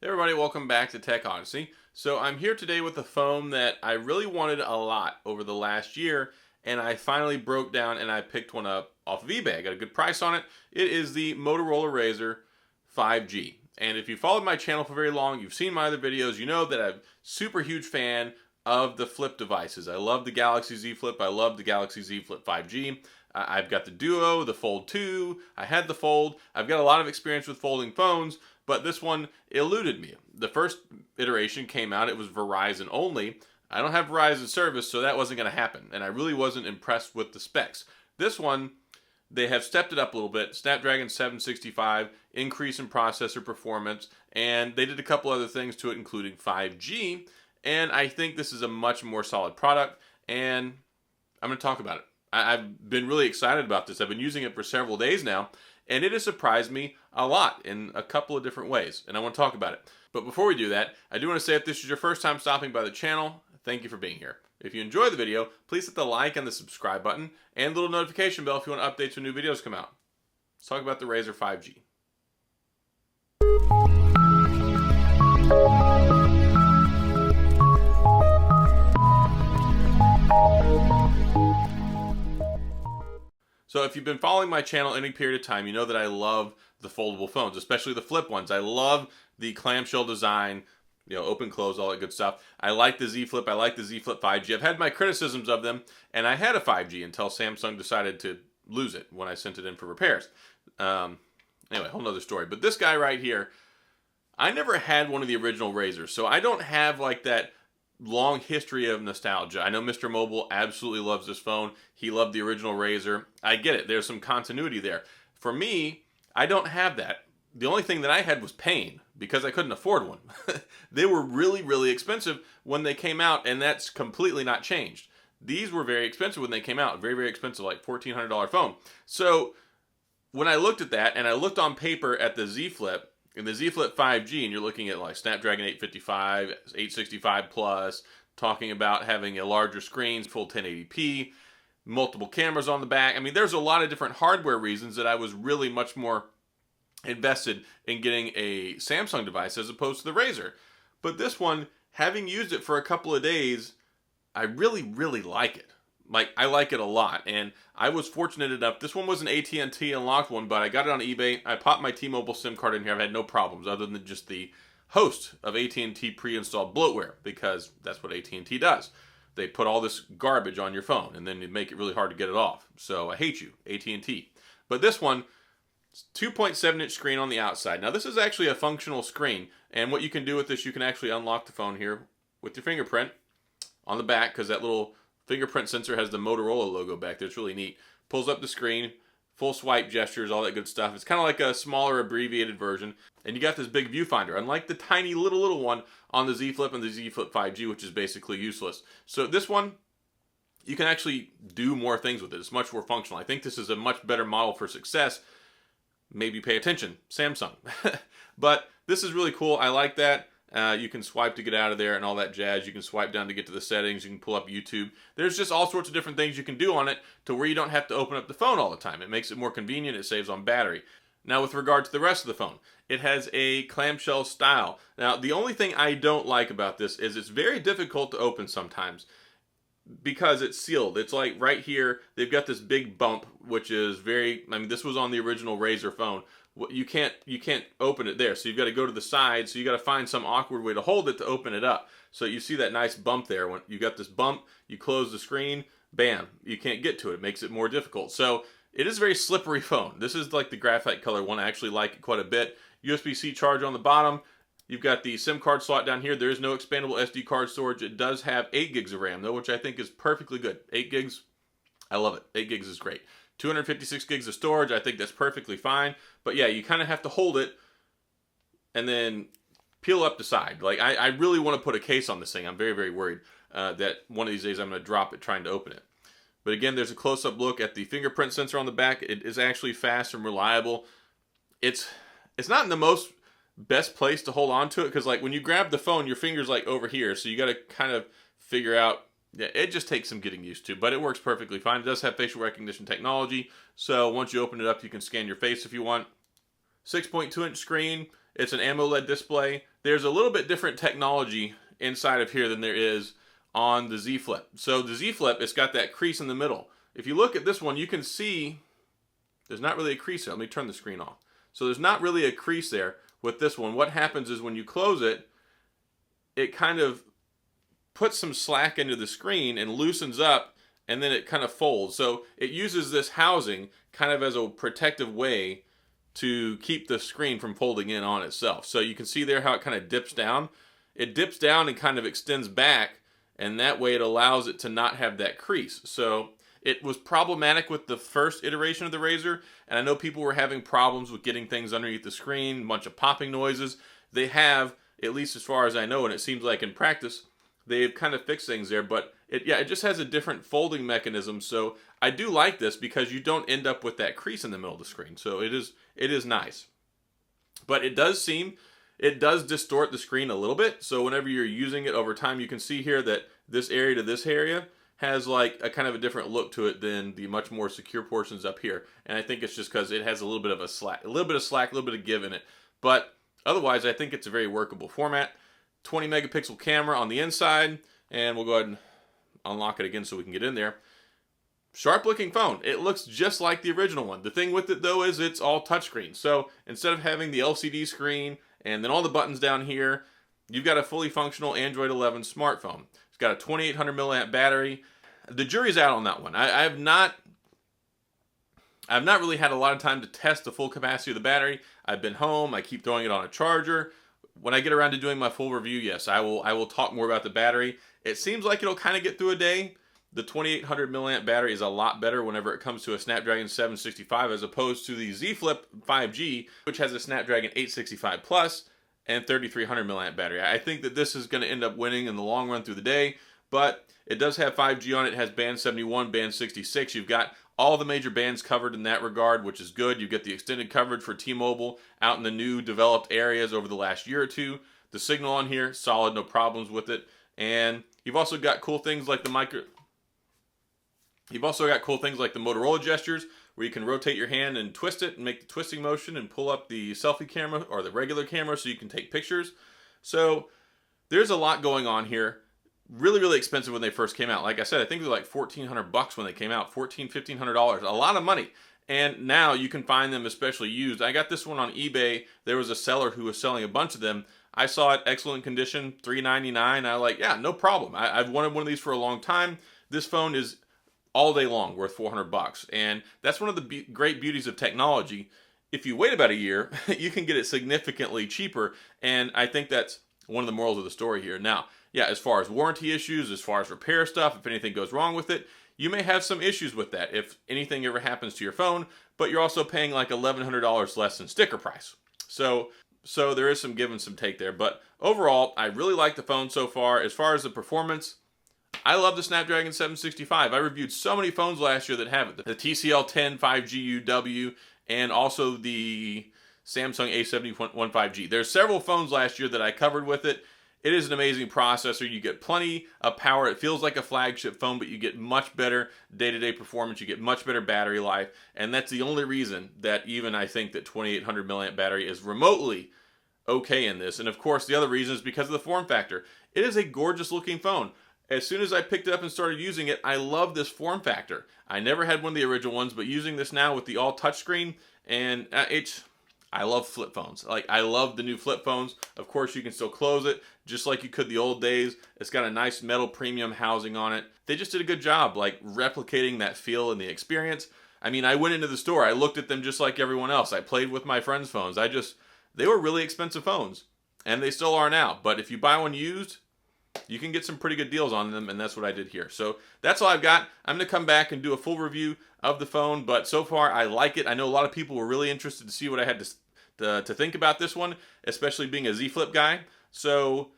Hey everybody, welcome back to TechOdyssey. So I'm here today with a phone that I really wanted a lot over the last year, and I finally broke down and I picked one up off of eBay. I got a good price on it. It is the Motorola RAZR 5G. And if you followed my channel for very long, you've seen my other videos, you know that I'm a super huge fan of the flip devices. I love the Galaxy Z Flip. I love the Galaxy Z Flip 5G. I've got the Duo, the Fold 2. I had the Fold. I've got a lot of experience with folding phones, but this one eluded me. The first iteration came out, it was Verizon only. I don't have Verizon service, so that wasn't going to happen, and I really wasn't impressed with the specs. This one, they have stepped it up a little bit. Snapdragon 765, increase in processor performance, and they did a couple other things to it, including 5G, and I think this is a much more solid product, and I'm going to talk about it. I've been really excited about this. I've been using it for several days now, and it has surprised me a lot in a couple of different ways, and I want to talk about it. But before we do that, I do want to say if this is your first time stopping by the channel, thank you for being here. If you enjoy the video, please hit the like and the subscribe button, and the little notification bell if you want updates when new videos come out. Let's talk about the Razer 5G. So if you've been following my channel any period of time, you know that I love the foldable phones, especially the flip ones. I love the clamshell design, open, close, all that good stuff. I like the Z Flip. I like the Z Flip 5G. I've had my criticisms of them, and I had a 5G until Samsung decided to lose it when I sent it in for repairs. Anyway, whole nother story. But this guy right here, I never had one of the original Razrs, so I don't have like that long history of nostalgia. I know Mr. Mobile absolutely loves this phone. He loved the original Razer. I get it. There's some continuity there. For me, I don't have that. The only thing that I had was pain because I couldn't afford one. They were really, really expensive when they came out, and that's completely not changed. These were very expensive when they came out. Very, very expensive, like $1,400 phone. So when I looked at that, and I looked on paper at the Z Flip, in the Z Flip 5G, and you're looking at like Snapdragon 855, 865 plus, talking about having a larger screen, full 1080p, multiple cameras on the back. I mean, there's a lot of different hardware reasons that I was really much more invested in getting a Samsung device as opposed to the Razer. But this one, having used it for a couple of days, I really, really like it. Like, I like it a lot, and I was fortunate enough. This one was an AT&T unlocked one, but I got it on eBay. I popped my T-Mobile SIM card in here. I've had no problems other than just the host of AT&T pre-installed bloatware, because that's what AT&T does. They put all this garbage on your phone, and then they make it really hard to get it off. So I hate you, AT&T. But this one, 2.7-inch screen on the outside. Now, this is actually a functional screen, and what you can do with this, you can actually unlock the phone here with your fingerprint on the back, because that little Fingerprint Sensor has the Motorola logo back there. It's really neat. Pulls up the screen, full swipe gestures, all that good stuff. It's kind of like a smaller abbreviated version. And you got this big viewfinder, unlike the tiny little one on the Z Flip and the Z Flip 5G, which is basically useless. So this one, you can actually do more things with it. It's much more functional. I think this is a much better model for success. Maybe pay attention, Samsung. But this is really cool. I like that. You can swipe to get out of there and all that jazz. You can swipe down to get to the settings. You can pull up YouTube. There's just all sorts of different things you can do on it to where you don't have to open up the phone all the time. It makes it more convenient. It saves on battery. Now, with regard to the rest of the phone, it has a clamshell style. Now, the only thing I don't like about this is it's very difficult to open sometimes because it's sealed. It's like right here, they've got this big bump, which is this was on the original Razer phone. You can't open it there, so you've got to go to the side, so you got to find some awkward way to hold it to open it up. So you see that nice bump there. When you got this bump, you close the screen, bam, you can't get to it. It makes it more difficult. So it is a very slippery phone. This is like the graphite color one. I actually like it quite a bit. USB-C charge on the bottom. You've got the SIM card slot down here. There is no expandable SD card storage. It does have 8 gigs of RAM, though, which I think is perfectly good. 8 gigs, I love it. 8 gigs is great. 256 gigs of storage, I think that's perfectly fine. But yeah, you kind of have to hold it and then peel up the side. Like, I really want to put a case on this thing. I'm very, very worried that one of these days I'm going to drop it trying to open it. But again, there's a close-up look at the fingerprint sensor on the back. It is actually fast and reliable. It's not in the most best place to hold on to it, because like when you grab the phone, your finger's like over here. So you got to kind of figure out. Yeah, it just takes some getting used to, but it works perfectly fine. It does have facial recognition technology, so once you open it up, you can scan your face if you want. 6.2-inch screen. It's an AMOLED display. There's a little bit different technology inside of here than there is on the Z Flip. So the Z Flip, it's got that crease in the middle. If you look at this one, you can see there's not really a crease there. Let me turn the screen off. So there's not really a crease there with this one. What happens is when you close it, it kind of puts some slack into the screen and loosens up, and then it kind of folds. So it uses this housing kind of as a protective way to keep the screen from folding in on itself. So you can see there how it kind of dips down. It dips down and kind of extends back, and that way it allows it to not have that crease. So it was problematic with the first iteration of the Razer, and I know people were having problems with getting things underneath the screen, a bunch of popping noises. They have, at least as far as I know, and it seems like in practice, they've kind of fixed things there, but it just has a different folding mechanism. So I do like this because you don't end up with that crease in the middle of the screen. So it is nice. But it does distort the screen a little bit. So whenever you're using it over time, you can see here that this area to this area has like a kind of a different look to it than the much more secure portions up here. And I think it's just because it has a little bit of slack, a little bit of give in it. But otherwise, I think it's a very workable format. 20 megapixel camera on the inside, and we'll go ahead and unlock it again so we can get in there. Sharp looking phone. It looks just like the original one. The thing with it though is it's all touchscreen. So instead of having the LCD screen and then all the buttons down here, you've got a fully functional Android 11 smartphone. It's got a 2800 milliamp battery. The jury's out on that one. I've not really had a lot of time to test the full capacity of the battery. I've been home. I keep throwing it on a charger. When I get around to doing my full review, yes, I will talk more about the battery. It seems like it'll kind of get through a day. The 2800 milliamp battery is a lot better whenever it comes to a Snapdragon 765 as opposed to the Z Flip 5G, which has a Snapdragon 865 Plus and 3300 milliamp battery. I think that this is going to end up winning in the long run through the day, but it does have 5G on it. It has band 71, band 66. You've got all the major bands covered in that regard, which is good. You get the extended coverage for T-Mobile out in the new developed areas over the last year or two. The signal on here, solid, no problems with it. And you've also got cool things like the Motorola gestures, where you can rotate your hand and twist it and make the twisting motion and pull up the selfie camera or the regular camera so you can take pictures. So there's a lot going on here. Really, really expensive when they first came out. Like I said, I think they were like $1,400 when they came out. $1,500. A lot of money. And now you can find them especially used. I got this one on eBay. There was a seller who was selling a bunch of them. I saw it excellent condition, $399. I like, yeah, no problem. I've wanted one of these for a long time. This phone is all day long worth $400. And that's one of the great beauties of technology. If you wait about a year, you can get it significantly cheaper. And I think that's one of the morals of the story here. Now, yeah, as far as warranty issues, as far as repair stuff, if anything goes wrong with it, you may have some issues with that if anything ever happens to your phone, but you're also paying like $1,100 less than sticker price. So there is some give and some take there. But overall, I really like the phone so far. As far as the performance, I love the Snapdragon 765. I reviewed so many phones last year that have it. The TCL 10 5G UW and also the Samsung A71 5G. There's several phones last year that I covered with it. It is an amazing processor. You get plenty of power. It feels like a flagship phone, but you get much better day-to-day performance. You get much better battery life, and that's the only reason that even I think that 2800 milliamp battery is remotely okay in this. And of course, the other reason is because of the form factor. It is a gorgeous looking phone. As soon as I picked it up and started using it, I love this form factor. I never had one of the original ones, but using this now with the all touchscreen, and I love flip phones. Like, I love the new flip phones. Of course, you can still close it just like you could the old days. It's got a nice metal premium housing on it. They just did a good job, like, replicating that feel and the experience. I mean, I went into the store. I looked at them just like everyone else. I played with my friends' phones. They were really expensive phones, and they still are now. But if you buy one used, you can get some pretty good deals on them, and that's what I did here. So that's all I've got. I'm going to come back and do a full review of the phone, but so far I like it. I know a lot of people were really interested to see what I had to think about this one, especially being a Z Flip guy. So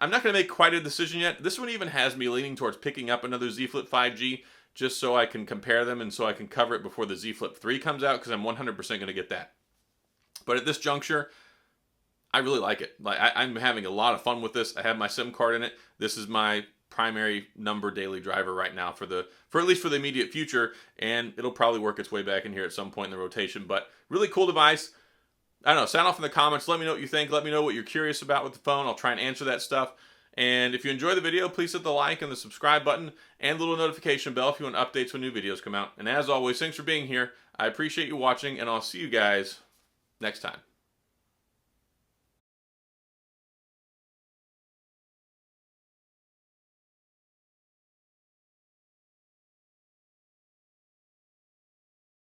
I'm not going to make quite a decision yet. This one even has me leaning towards picking up another Z Flip 5G just so I can compare them and so I can cover it before the Z Flip 3 comes out, because I'm 100% going to get that. But at this juncture, I really like it. Like, I'm having a lot of fun with this. I have my SIM card in it. This is my primary number daily driver right now for at least for the immediate future, and it'll probably work its way back in here at some point in the rotation. But really cool device. I don't know, sound off in the comments. Let me know what you think. Let me know what you're curious about with the phone. I'll try and answer that stuff. And if you enjoy the video, please hit the like and the subscribe button and the little notification bell if you want updates when new videos come out. And as always, thanks for being here. I appreciate you watching, and I'll see you guys next time.